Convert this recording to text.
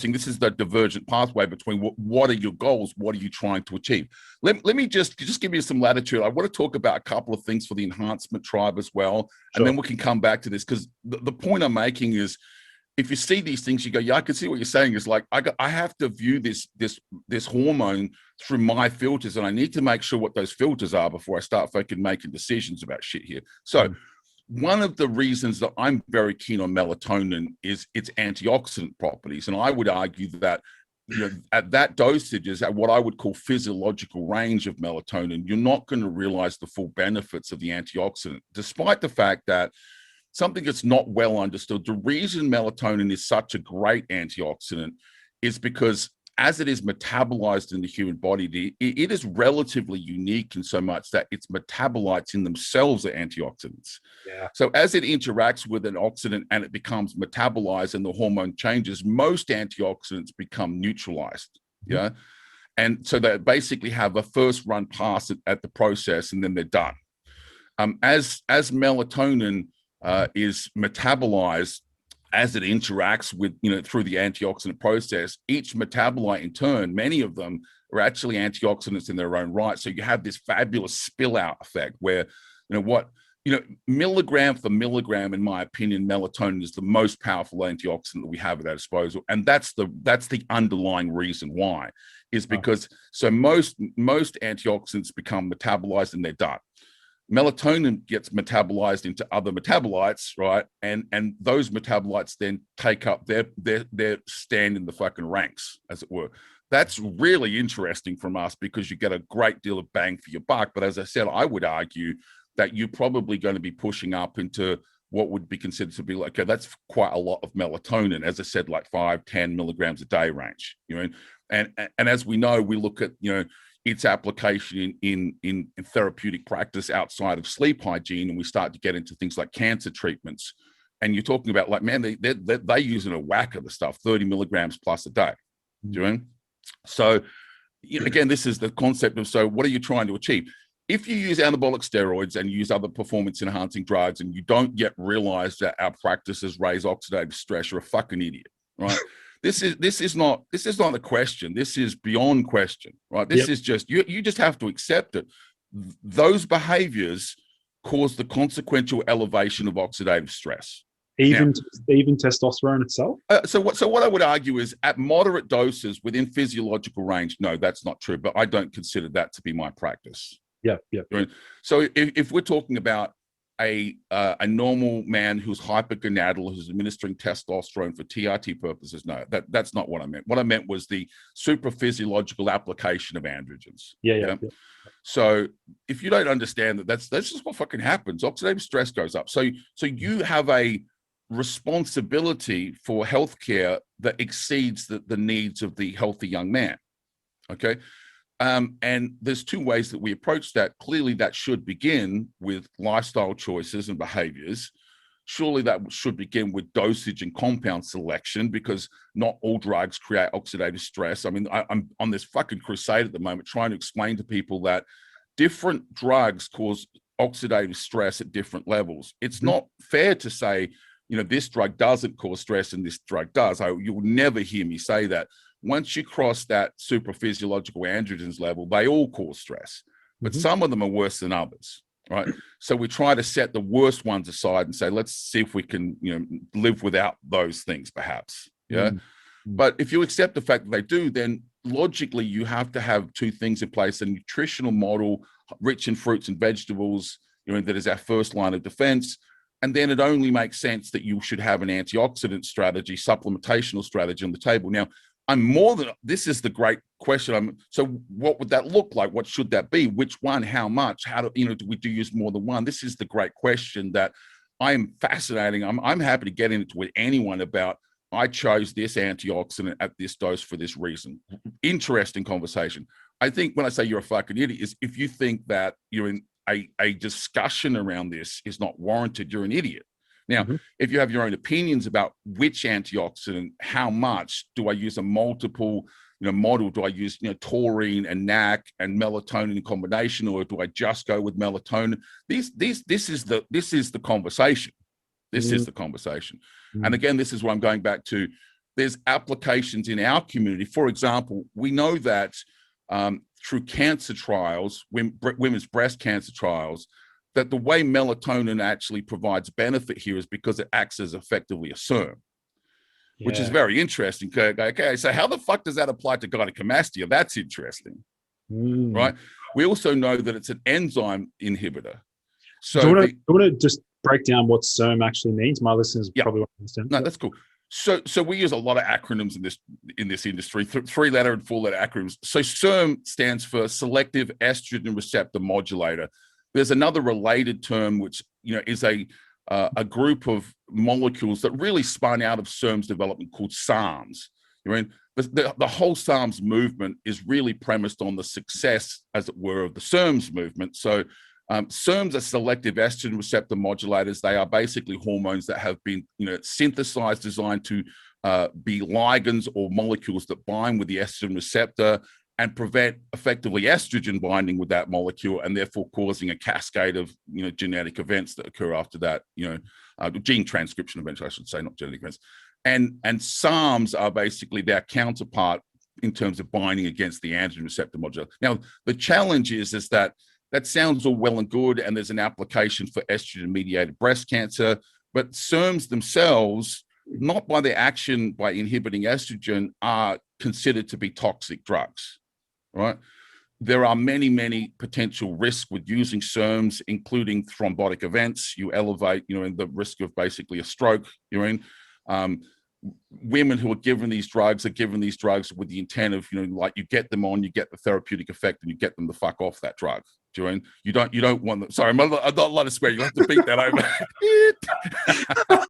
this is the divergent pathway between what are your goals, what are you trying to achieve. Let me just give you some latitude. I want to talk about a couple of things for the enhancement tribe as well, and then we can come back to this, because the point I'm making is, if you see these things, you go, yeah, I can see what you're saying. Is like, I have to view this hormone through my filters, and I need to make sure what those filters are before I start fucking making decisions about shit here. So one of the reasons that I'm very keen on melatonin is its antioxidant properties. And I would argue that, you know, at that dosages, at what I would call physiological range of melatonin, you're not going to realize the full benefits of the antioxidant, despite the fact that something that's not well understood. The reason melatonin is such a great antioxidant is because as it is metabolized in the human body, it is relatively unique in so much that its metabolites in themselves are antioxidants. Yeah. So as it interacts with an oxidant and it becomes metabolized and the hormone changes, most antioxidants become neutralized. Yeah. And so they basically have a first run pass at the process, and then they're done. As melatonin is metabolized, as it interacts with, you know, through the antioxidant process, each metabolite in turn, many of them are actually antioxidants in their own right. So you have this fabulous spill out effect where, milligram for milligram, in my opinion, melatonin is the most powerful antioxidant that we have at our disposal. And that's the underlying reason why, is because so most antioxidants become metabolized and they're done. Melatonin gets metabolized into other metabolites, right? And those metabolites then take up their stand in the fucking ranks, as it were. That's really interesting from us, because you get a great deal of bang for your buck. But as I said, I would argue that you're probably going to be pushing up into what would be considered to be like, okay, that's quite a lot of melatonin. As I said, like 5-10 milligrams a day range, you know. And as we know, we look at, you know, its application in therapeutic practice outside of sleep hygiene, and we start to get into things like cancer treatments. And you're talking about, like, man, they're using a whack of the stuff, 30 milligrams plus a day. Do you know? So, you know, again, this is the concept of, so what are you trying to achieve? If you use anabolic steroids and use other performance enhancing drugs, and you don't yet realize that our practices raise oxidative stress, you're a fucking idiot, right? This is not a question. This is beyond question, right? This is just, you just have to accept it. Those behaviors cause the consequential elevation of oxidative stress. Even testosterone itself? So what I would argue is, at moderate doses within physiological range, no, that's not true. But I don't consider that to be my practice. Yeah. So if we're talking about a normal man who's hypergonadal, who's administering testosterone for TRT purposes, no, that's not what I meant. What I meant was the supraphysiological application of androgens. Yeah. So if you don't understand that, that's just what fucking happens. Oxidative stress goes up. So you have a responsibility for healthcare that exceeds the needs of the healthy young man. Okay. And there's two ways that we approach that. Clearly, that should begin with lifestyle choices and behaviors. Surely that should begin with dosage and compound selection, because not all drugs create oxidative stress. I mean, I'm on this fucking crusade at the moment trying to explain to people that different drugs cause oxidative stress at different levels. It's not fair to say, you know, this drug doesn't cause stress and this drug does. You will never hear me say that. Once you cross that supraphysiological androgens level, they all cause stress, but some of them are worse than others, right? So we try to set the worst ones aside and say, let's see if we can, you know, live without those things, perhaps. Yeah. But if you accept the fact that they do, then logically you have to have two things in place: a nutritional model rich in fruits and vegetables, you know, that is our first line of defense. And then it only makes sense that you should have an antioxidant strategy, supplementational strategy on the table. Now, this is the great question. So what would that look like? What should that be? Which one? How much? Do we use more than one? This is the great question that I am fascinating. I'm happy to get into with anyone about. I chose this antioxidant at this dose for this reason. Interesting conversation. I think when I say you're a fucking idiot, is if you think that you're in a discussion around this is not warranted, you're an idiot. Now, if you have your own opinions about which antioxidant, how much, do I use a multiple, model? Do I use, taurine and NAC and melatonin in combination, or do I just go with melatonin? This is the conversation. This is the conversation. And again, this is what I'm going back to. there's applications in our community. For example, we know that through cancer trials, women's breast cancer trials, that the way melatonin actually provides benefit here is because it acts as effectively a SERM, which is very interesting. Okay, so how the fuck does that apply to gynecomastia? That's interesting, right? We also know that it's an enzyme inhibitor. So do you want to just break down what SERM actually means? My listeners probably won't understand. No, that's cool. So we use a lot of acronyms in this industry, 3-letter and 4-letter acronyms. So SERM stands for selective estrogen receptor modulator. There's another related term, which is a group of molecules that really spun out of SERM's development called SARMs. The whole SARMs movement is really premised on the success, as it were, of the SERMs movement. So SERMs are selective estrogen receptor modulators. They are basically hormones that have been synthesized, designed to be ligands or molecules that bind with the estrogen receptor and prevent effectively estrogen binding with that molecule, and therefore causing a cascade of genetic events that occur after that, gene transcription events, I should say, not genetic events. And SARMs are basically their counterpart in terms of binding against the androgen receptor modulator. Now, the challenge is that sounds all well and good, and there's an application for estrogen-mediated breast cancer, but SERMs themselves, not by their action by inhibiting estrogen, are considered to be toxic drugs, right? There are many, many potential risks with using SERMs, including thrombotic events. You elevate, in the risk of basically a stroke. Women who are given these drugs with the intent of, like, you get them on, you get the therapeutic effect, and you get them the fuck off that drug. You don't want them. Sorry, I'm not a lot of swearing. You have to beat that over.